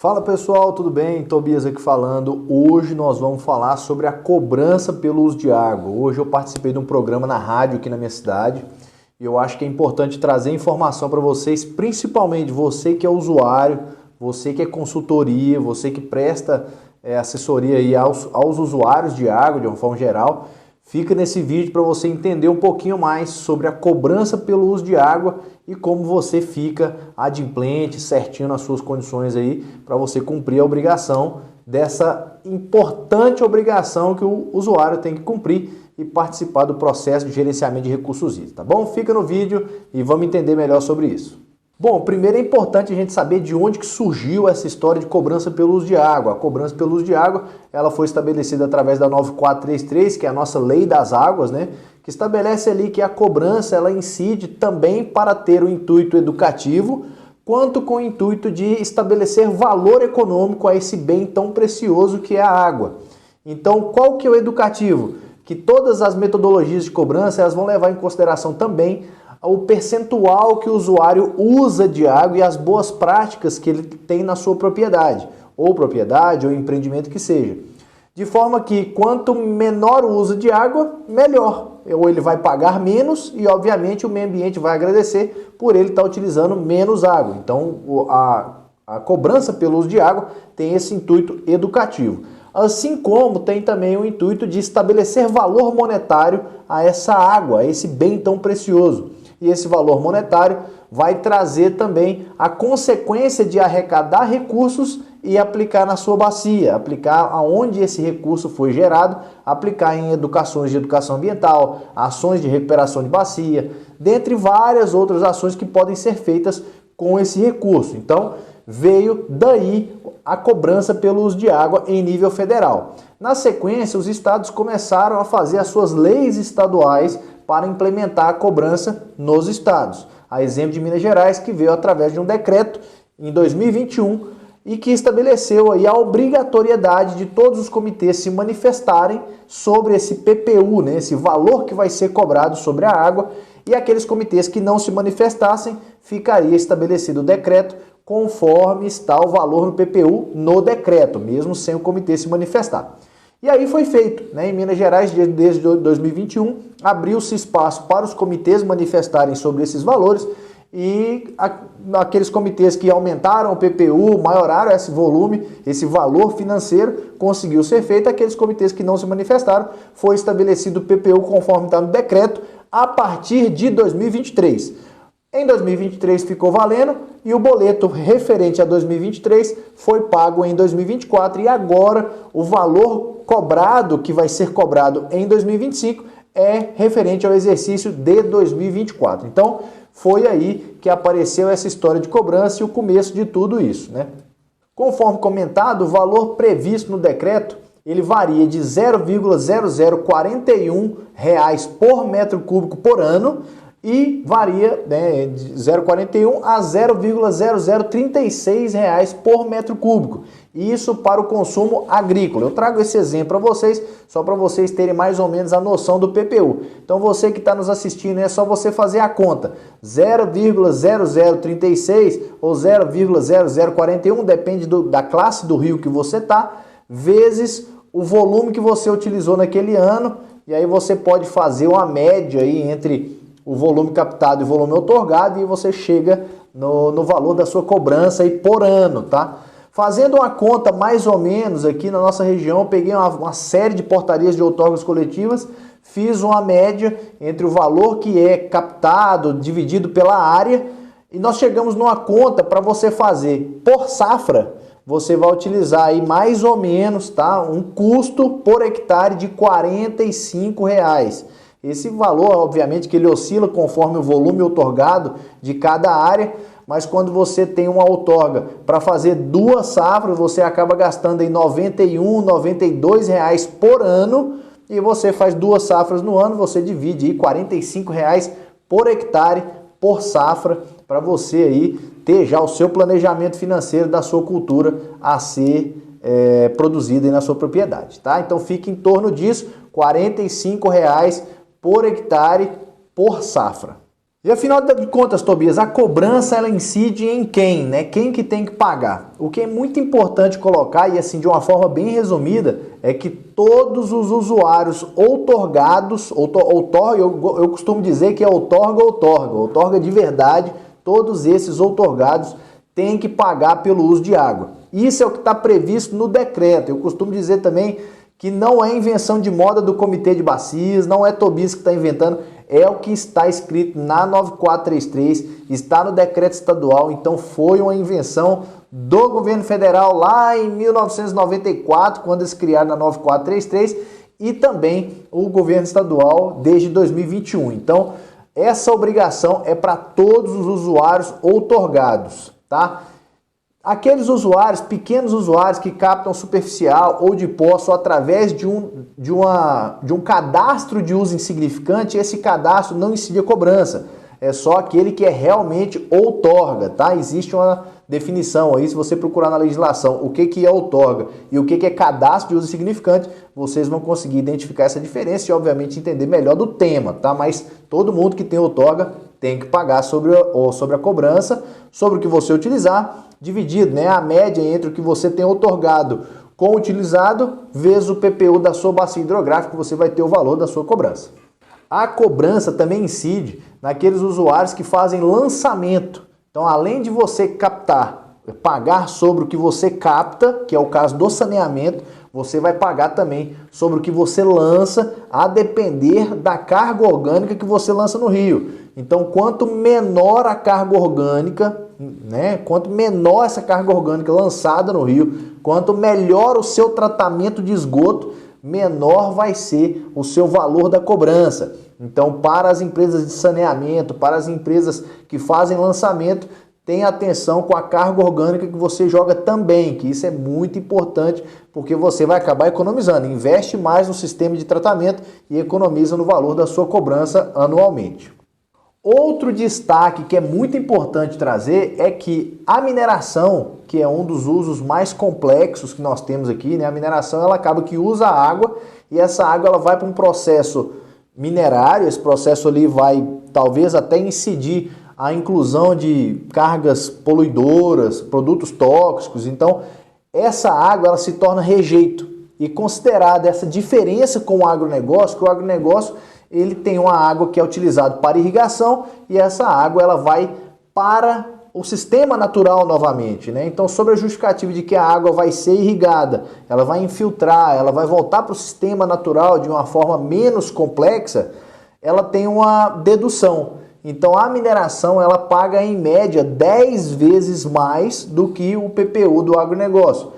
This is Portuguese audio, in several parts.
Fala pessoal, tudo bem? Tobias aqui falando. Hoje nós vamos falar sobre a cobrança pelo uso de água. Hoje eu participei de um programa na rádio aqui na minha cidade e eu acho que é importante trazer informação para vocês, principalmente você que é usuário, você que é consultoria, você que presta assessoria aí aos usuários de água de uma forma geral. Fica nesse vídeo para você entender um pouquinho mais sobre a cobrança pelo uso de água e como você fica adimplente, certinho nas suas condições aí, para você cumprir a obrigação dessa importante obrigação que o usuário tem que cumprir e participar do processo de gerenciamento de recursos hídricos, tá bom? Fica no vídeo e vamos entender melhor sobre isso. Bom, primeiro é importante a gente saber de onde que surgiu essa história de cobrança pelo uso de água. A cobrança pelo uso de água, ela foi estabelecida através da 9433, que é a nossa Lei das Águas, né? Que estabelece ali que a cobrança, ela incide também para ter o intuito educativo, quanto com o intuito de estabelecer valor econômico a esse bem tão precioso que é a água. Então, qual que é o educativo? Que todas as metodologias de cobrança, elas vão levar em consideração também o percentual que o usuário usa de água e as boas práticas que ele tem na sua propriedade ou empreendimento que seja. De forma que quanto menor o uso de água, melhor. Ou ele vai pagar menos e, obviamente, o meio ambiente vai agradecer por ele estar utilizando menos água. Então, a cobrança pelo uso de água tem esse intuito educativo. Assim como tem também o intuito de estabelecer valor monetário a essa água, a esse bem tão precioso. E esse valor monetário vai trazer também a consequência de arrecadar recursos e aplicar na sua bacia, aplicar aonde esse recurso foi gerado, aplicar em educações de educação ambiental, ações de recuperação de bacia, dentre várias outras ações que podem ser feitas com esse recurso. Então, veio daí a cobrança pelo uso de água em nível federal. Na sequência, os estados começaram a fazer as suas leis estaduais para implementar a cobrança nos estados. A exemplo de Minas Gerais, que veio através de um decreto em 2021 e que estabeleceu aí a obrigatoriedade de todos os comitês se manifestarem sobre esse PPU, né, esse valor que vai ser cobrado sobre a água, e aqueles comitês que não se manifestassem, ficaria estabelecido o decreto conforme está o valor no PPU no decreto, mesmo sem o comitê se manifestar. E aí foi feito, né? Em Minas Gerais, desde 2021, abriu-se espaço para os comitês manifestarem sobre esses valores e aqueles comitês que aumentaram o PPU, maioraram esse volume, esse valor financeiro, conseguiu ser feito. Aqueles comitês que não se manifestaram, foi estabelecido o PPU conforme está no decreto a partir de 2023. Em 2023 ficou valendo e o boleto referente a 2023 foi pago em 2024 e agora o valor cobrado, que vai ser cobrado em 2025, é referente ao exercício de 2024. Então, foi aí que apareceu essa história de cobrança e o começo de tudo isso, né? Conforme comentado, o valor previsto no decreto, ele varia de R$ 0,0041 por metro cúbico por ano, e varia, né, de 0,41 a R$ 0,0036 por metro cúbico. Isso para o consumo agrícola. Eu trago esse exemplo para vocês, só para vocês terem mais ou menos a noção do PPU. Então você que está nos assistindo, é só você fazer a conta. 0,0036 ou 0,0041, depende da classe do rio que você está, vezes o volume que você utilizou naquele ano, e aí você pode fazer uma média aí entre o volume captado e o volume outorgado e você chega no valor da sua cobrança aí por ano, tá? Fazendo uma conta mais ou menos aqui na nossa região, eu peguei uma série de portarias de outorgas coletivas, fiz uma média entre o valor que é captado dividido pela área e nós chegamos numa conta para você fazer por safra, você vai utilizar aí mais ou menos, tá? Um custo por hectare de R$ 45. Esse valor, obviamente, que ele oscila conforme o volume outorgado de cada área, mas quando você tem uma outorga para fazer duas safras, você acaba gastando em R$ 91, R$ 92 por ano, e você faz duas safras no ano, você divide aí R$ 45 por hectare por safra, para você aí ter já o seu planejamento financeiro da sua cultura a ser produzida aí na sua propriedade, tá? Então fica em torno disso, R$ 45 por hectare por safra. E afinal de contas, Tobias, a cobrança ela incide em quem, né? Quem que tem que pagar? O que é muito importante colocar, e assim de uma forma bem resumida, é que todos os usuários outorgados, eu costumo dizer que é outorga de verdade, todos esses outorgados têm que pagar pelo uso de água. Isso é o que está previsto no decreto. Eu costumo dizer também que não é invenção de moda do Comitê de Bacias, não é Tobias que está inventando, é o que está escrito na 9433, está no decreto estadual, então foi uma invenção do governo federal lá em 1994, quando eles criaram a 9433, e também o governo estadual desde 2021. Então, essa obrigação é para todos os usuários outorgados, tá? Aqueles usuários, pequenos usuários que captam superficial ou de poço através de um cadastro de uso insignificante, esse cadastro não incide a cobrança. É só aquele que é realmente outorga, tá? Existe uma definição aí, se você procurar na legislação o que é outorga e o que é cadastro de uso insignificante, vocês vão conseguir identificar essa diferença e, obviamente, entender melhor do tema, tá? Mas todo mundo que tem outorga tem que pagar sobre a cobrança, sobre o que você utilizar, dividido, né? A média entre o que você tem outorgado com o utilizado, vezes o PPU da sua bacia hidrográfica, você vai ter o valor da sua cobrança. A cobrança também incide naqueles usuários que fazem lançamento. Então, além de você pagar sobre o que você capta, que é o caso do saneamento, você vai pagar também sobre o que você lança, a depender da carga orgânica que você lança no rio. Então, quanto menor a carga orgânica, né? Quanto menor essa carga orgânica lançada no rio, quanto melhor o seu tratamento de esgoto, menor vai ser o seu valor da cobrança. Então, para as empresas de saneamento, para as empresas que fazem lançamento, tenha atenção com a carga orgânica que você joga também, que isso é muito importante, porque você vai acabar economizando. Investe mais no sistema de tratamento e economiza no valor da sua cobrança anualmente. Outro destaque que é muito importante trazer é que a mineração, que é um dos usos mais complexos que nós temos aqui, né? A mineração ela acaba que usa água e essa água ela vai para um processo minerário, esse processo ali vai talvez até incidir a inclusão de cargas poluidoras, produtos tóxicos. Então, essa água ela se torna rejeito e considerada essa diferença com o agronegócio, que o agronegócio ele tem uma água que é utilizada para irrigação e essa água ela vai para o sistema natural novamente, né? Então, sobre a justificativa de que a água vai ser irrigada, ela vai infiltrar, ela vai voltar para o sistema natural de uma forma menos complexa, ela tem uma dedução. Então, a mineração ela paga em média 10 vezes mais do que o PPU do agronegócio.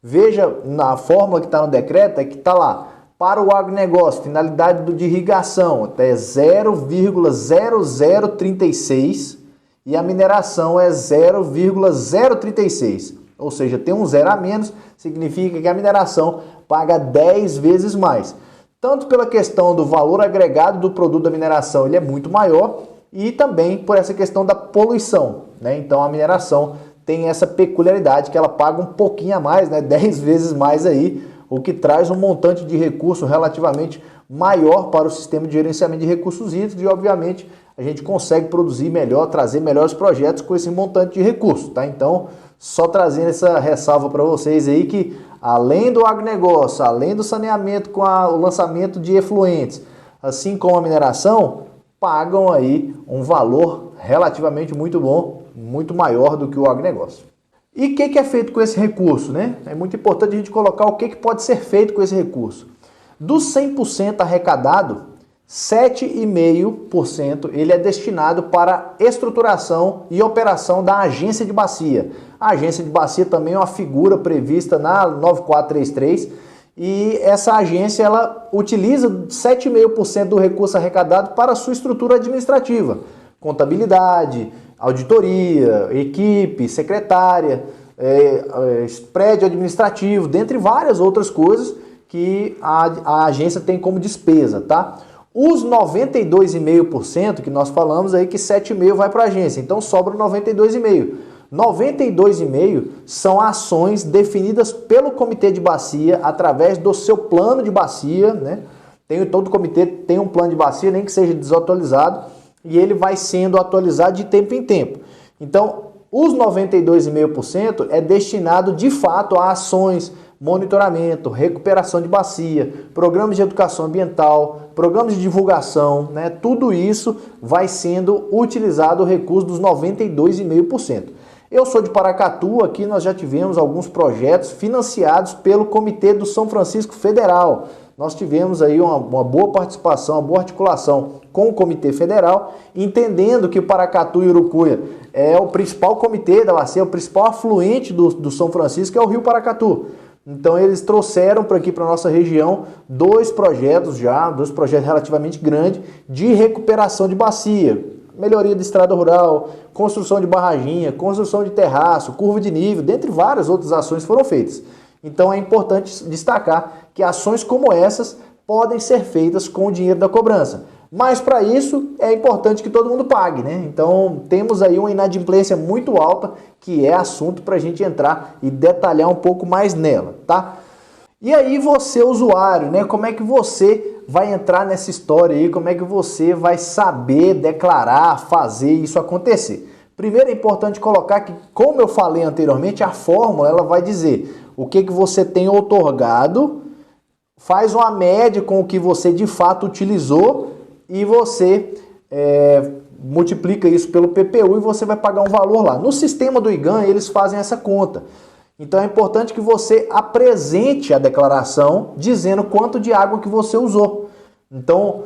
Veja, na fórmula que está no decreto, é que está lá, para o agronegócio, finalidade de irrigação é 0,0036 e a mineração é 0,036. Ou seja, tem um zero a menos, significa que a mineração paga 10 vezes mais. Tanto pela questão do valor agregado do produto da mineração, ele é muito maior, e também por essa questão da poluição, né? Então a mineração tem essa peculiaridade que ela paga um pouquinho a mais, né? 10 vezes mais aí, o que traz um montante de recurso relativamente maior para o sistema de gerenciamento de recursos hídricos e, obviamente, a gente consegue produzir melhor, trazer melhores projetos com esse montante de recurso, tá? Então, só trazendo essa ressalva para vocês aí que, além do agronegócio, além do saneamento com o lançamento de efluentes, assim como a mineração, pagam aí um valor relativamente muito bom, muito maior do que o agronegócio. E o que é feito com esse recurso, né? É muito importante a gente colocar o que pode ser feito com esse recurso. Do 100% arrecadado, 7,5% ele é destinado para estruturação e operação da agência de bacia. A agência de bacia também é uma figura prevista na 9433 e essa agência ela utiliza 7,5% do recurso arrecadado para a sua estrutura administrativa, contabilidade, auditoria, equipe, secretária, prédio administrativo, dentre várias outras coisas que a agência tem como despesa, tá? Os 92,5% que nós falamos aí que 7,5% vai para a agência, então sobra 92,5%. 92,5% são ações definidas pelo comitê de bacia através do seu plano de bacia, né? Todo comitê tem um plano de bacia, nem que seja desatualizado, e ele vai sendo atualizado de tempo em tempo. Então, os 92,5% é destinado de fato a ações, monitoramento, recuperação de bacia, programas de educação ambiental, programas de divulgação, né? Tudo isso vai sendo utilizado o recurso dos 92,5%. Eu sou de Paracatu, aqui nós já tivemos alguns projetos financiados pelo Comitê do São Francisco Federal. Nós tivemos aí uma boa participação, uma boa articulação com o Comitê Federal, entendendo que o Paracatu e Urucuia é o principal comitê da bacia, o principal afluente do São Francisco é o Rio Paracatu. Então eles trouxeram para aqui, para a nossa região, dois projetos relativamente grandes de recuperação de bacia. Melhoria de estrada rural, construção de barraginha, construção de terraço, curva de nível, dentre várias outras ações foram feitas. Então é importante destacar que ações como essas podem ser feitas com o dinheiro da cobrança. Mas para isso é importante que todo mundo pague, né? Então temos aí uma inadimplência muito alta, que é assunto para a gente entrar e detalhar um pouco mais nela, tá? E aí você, usuário, né? Como é que você vai entrar nessa história aí? Como é que você vai saber declarar, fazer isso acontecer? Primeiro é importante colocar que, como eu falei anteriormente, a fórmula ela vai dizer o que você tem outorgado, faz uma média com o que você de fato utilizou e você multiplica isso pelo PPU e você vai pagar um valor lá. No sistema do IGAN, eles fazem essa conta. Então é importante que você apresente a declaração dizendo quanto de água que você usou. Então,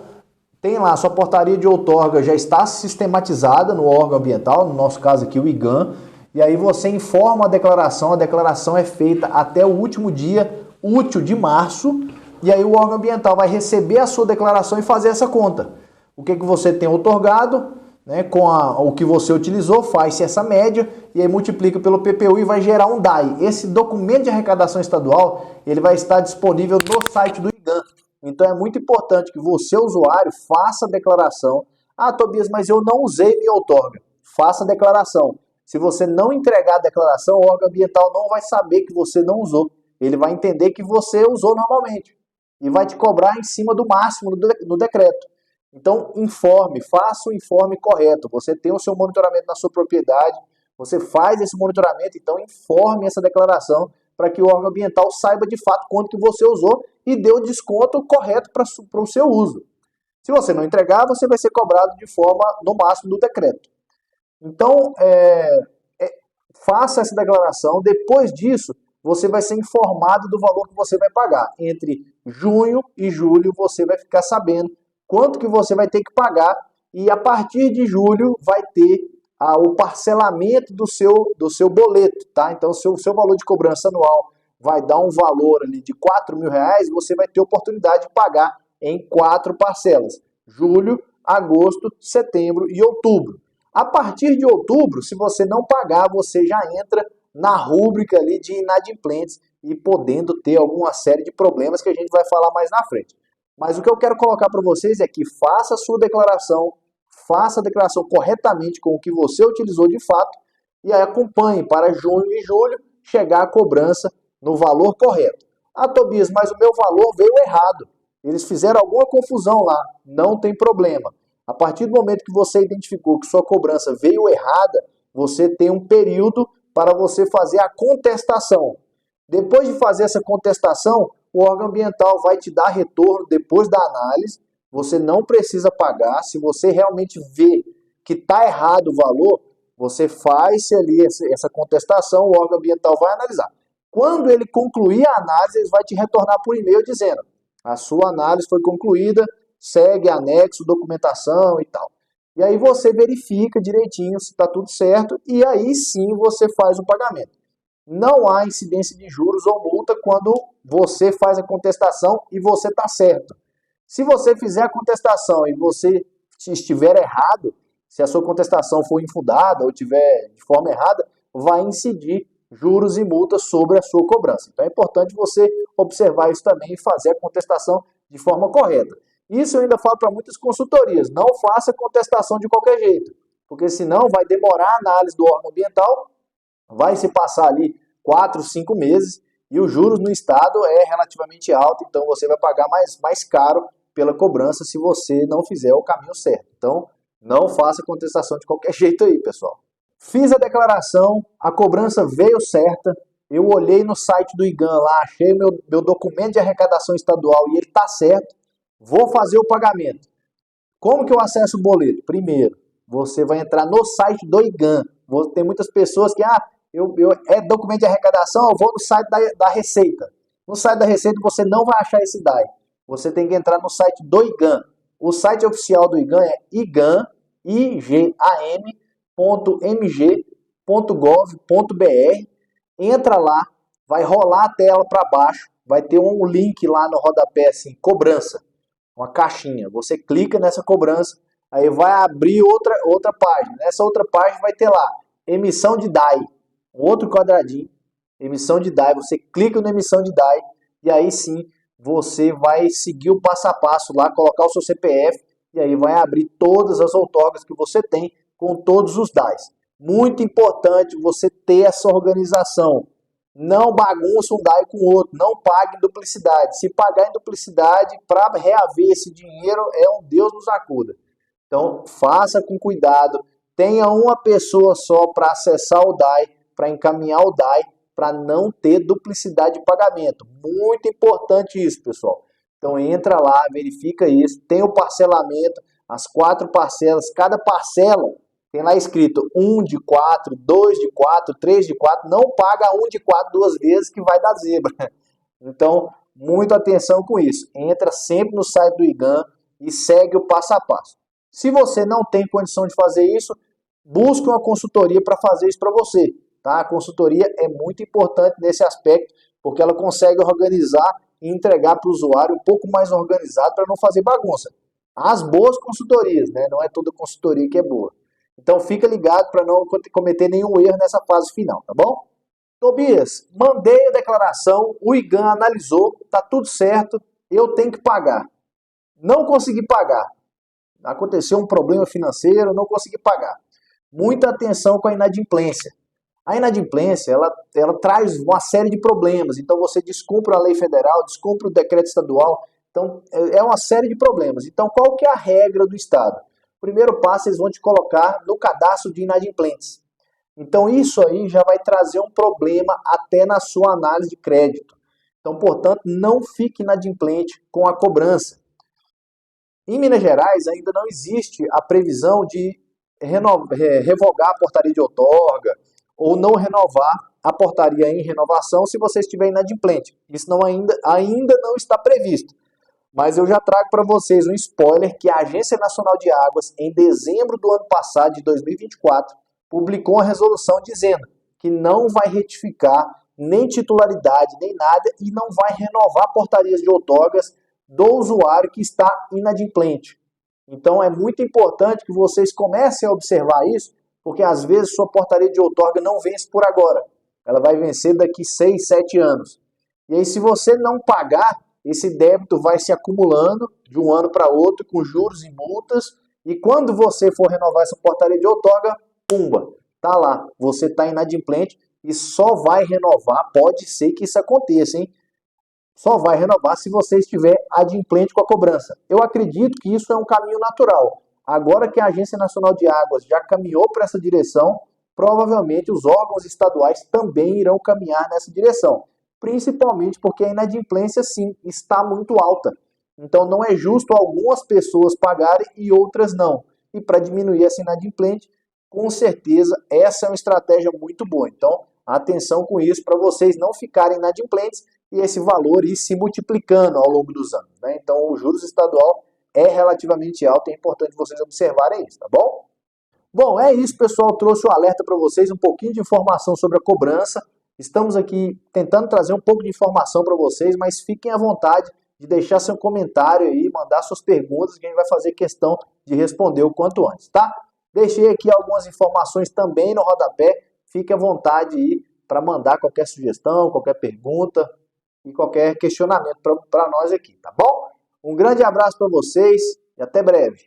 tem lá, a sua portaria de outorga já está sistematizada no órgão ambiental, no nosso caso aqui o IGAN, e aí você informa a declaração é feita até o último dia útil de março, e aí o órgão ambiental vai receber a sua declaração e fazer essa conta. O que você tem outorgado, né, com o que você utilizou, faz-se essa média e aí multiplica pelo PPU e vai gerar um DAI. Esse documento de arrecadação estadual ele vai estar disponível no site do IGAN. Então é muito importante que você, usuário, faça a declaração. Ah, Tobias, mas eu não usei minha outorga. Faça a declaração. Se você não entregar a declaração, o órgão ambiental não vai saber que você não usou. Ele vai entender que você usou normalmente e vai te cobrar em cima do máximo no decreto. Então, informe, faça o informe correto. Você tem o seu monitoramento na sua propriedade, você faz esse monitoramento, então informe essa declaração para que o órgão ambiental saiba de fato quanto que você usou e dê o desconto correto para o seu uso. Se você não entregar, você vai ser cobrado de forma no máximo do decreto. Então, faça essa declaração. Depois disso, você vai ser informado do valor que você vai pagar. Entre junho e julho, você vai ficar sabendo quanto que você vai ter que pagar e a partir de julho vai ter o parcelamento do seu boleto, tá? Então, se o seu valor de cobrança anual vai dar um valor ali de R$4.000, você vai ter oportunidade de pagar em 4 parcelas. Julho, agosto, setembro e outubro. A partir de outubro, se você não pagar, você já entra na rúbrica ali de inadimplentes e podendo ter alguma série de problemas que a gente vai falar mais na frente. Mas o que eu quero colocar para vocês é que faça a sua declaração, faça a declaração corretamente com o que você utilizou de fato e aí acompanhe para junho e julho chegar a cobrança no valor correto. Ah, Tobias, mas o meu valor veio errado. Eles fizeram alguma confusão lá. Não tem problema. A partir do momento que você identificou que sua cobrança veio errada, você tem um período para você fazer a contestação. Depois de fazer essa contestação, o órgão ambiental vai te dar retorno depois da análise. Você não precisa pagar. Se você realmente vê que está errado o valor, você faz ali essa contestação, o órgão ambiental vai analisar. Quando ele concluir a análise, ele vai te retornar por e-mail dizendo: a sua análise foi concluída, segue anexo, documentação e tal. E aí você verifica direitinho se está tudo certo e aí sim você faz o pagamento. Não há incidência de juros ou multa quando você faz a contestação e você está certo. Se você fizer a contestação e você estiver errado, se a sua contestação for infundada ou tiver de forma errada, vai incidir juros e multas sobre a sua cobrança. Então é importante você observar isso também e fazer a contestação de forma correta. Isso eu ainda falo para muitas consultorias, não faça contestação de qualquer jeito, porque senão vai demorar a análise do órgão ambiental, vai se passar ali 4, 5 meses e os juros no estado é relativamente alto, então você vai pagar mais caro pela cobrança se você não fizer o caminho certo. Então, Não faça contestação de qualquer jeito aí, pessoal. Fiz a declaração, a cobrança veio certa, eu olhei no site do IGAN lá, achei meu documento de arrecadação estadual e ele está certo, vou fazer o pagamento. Como que eu acesso o boleto? Primeiro, você vai entrar no site do IGAN. Tem muitas pessoas que, é documento de arrecadação, eu vou no site da Receita. No site da Receita você não vai achar esse DAI. Você tem que entrar no site do IGAN. O site oficial do IGAN é igam.mg.gov.br. Entra lá, vai rolar a tela para baixo, vai ter um link lá no rodapé assim, cobrança, uma caixinha. Você clica nessa cobrança, aí vai abrir outra página. Nessa outra página vai ter lá, emissão de DAI, um outro quadradinho, emissão de DAI. Você clica no emissão de DAI e aí sim você vai seguir o passo a passo lá, colocar o seu CPF e aí vai abrir todas as outorgas que você tem com todos os DAIs. Muito importante você ter essa organização. Não bagunça um DAI com o outro, não pague em duplicidade. Se pagar em duplicidade, para reaver esse dinheiro, é um Deus nos acuda. Então, faça com cuidado. Tenha uma pessoa só para acessar o DAI, para encaminhar o DAI, para não ter duplicidade de pagamento. Muito importante isso, pessoal. Então, entra lá, verifica isso. Tem o parcelamento, as 4 parcelas. Cada parcela tem lá escrito 1 de 4, 2 de 4, 3 de 4. Não paga 1 de 4 duas vezes que vai dar zebra. Então, muita atenção com isso. Entra sempre no site do IGAN e segue o passo a passo. Se você não tem condição de fazer isso, busque uma consultoria para fazer isso para você. Tá? A consultoria é muito importante nesse aspecto, porque ela consegue organizar e entregar para o usuário um pouco mais organizado para não fazer bagunça. As boas consultorias, né? Não é toda consultoria que é boa. Então fica ligado para não cometer nenhum erro nessa fase final, tá bom? Tobias, mandei a declaração, o IGAN analisou, tá tudo certo, eu tenho que pagar. Não consegui pagar. Aconteceu um problema financeiro, não consegui pagar. Muita atenção com a inadimplência. A inadimplência, ela traz uma série de problemas. Então você descumpre a lei federal, descumpre o decreto estadual. Então é uma série de problemas. Então qual que é a regra do Estado? O primeiro passo, eles vão te colocar no cadastro de inadimplentes. Então isso aí já vai trazer um problema até na sua análise de crédito. Então, portanto, não fique inadimplente com a cobrança. Em Minas Gerais ainda não existe a previsão de revogar a portaria de outorga ou não renovar a portaria em renovação se você estiver inadimplente. Isso ainda não está previsto. Mas eu já trago para vocês um spoiler que a Agência Nacional de Águas, em dezembro do ano passado, de 2024, publicou uma resolução dizendo que não vai retificar nem titularidade, nem nada, e não vai renovar portarias de outorgas do usuário que está inadimplente. Então é muito importante que vocês comecem a observar isso, porque às vezes sua portaria de outorga não vence por agora. Ela vai vencer daqui 6, 7 anos. E aí se você não pagar, esse débito vai se acumulando de um ano para outro, com juros e multas, e quando você for renovar essa portaria de outorga, pumba, tá lá, você está inadimplente e só vai renovar, pode ser que isso aconteça, hein? Só vai renovar se você estiver adimplente com a cobrança. Eu acredito que isso é um caminho natural. Agora que a Agência Nacional de Águas já caminhou para essa direção, provavelmente os órgãos estaduais também irão caminhar nessa direção. Principalmente porque a inadimplência, sim, está muito alta. Então não é justo algumas pessoas pagarem e outras não. E para diminuir essa inadimplente, com certeza essa é uma estratégia muito boa. Então, atenção com isso para vocês não ficarem inadimplentes e esse valor ir se multiplicando ao longo dos anos, né? Então o juros estadual é relativamente alto e é importante vocês observarem isso, tá bom? Bom, é isso, pessoal. Trouxe o alerta para vocês, um pouquinho de informação sobre a cobrança. Estamos aqui tentando trazer um pouco de informação para vocês, mas fiquem à vontade de deixar seu comentário aí, mandar suas perguntas, que a gente vai fazer questão de responder o quanto antes, tá? Deixei aqui algumas informações também no rodapé. Fique à vontade aí para mandar qualquer sugestão, qualquer pergunta e qualquer questionamento para nós aqui, tá bom? Um grande abraço para vocês e até breve.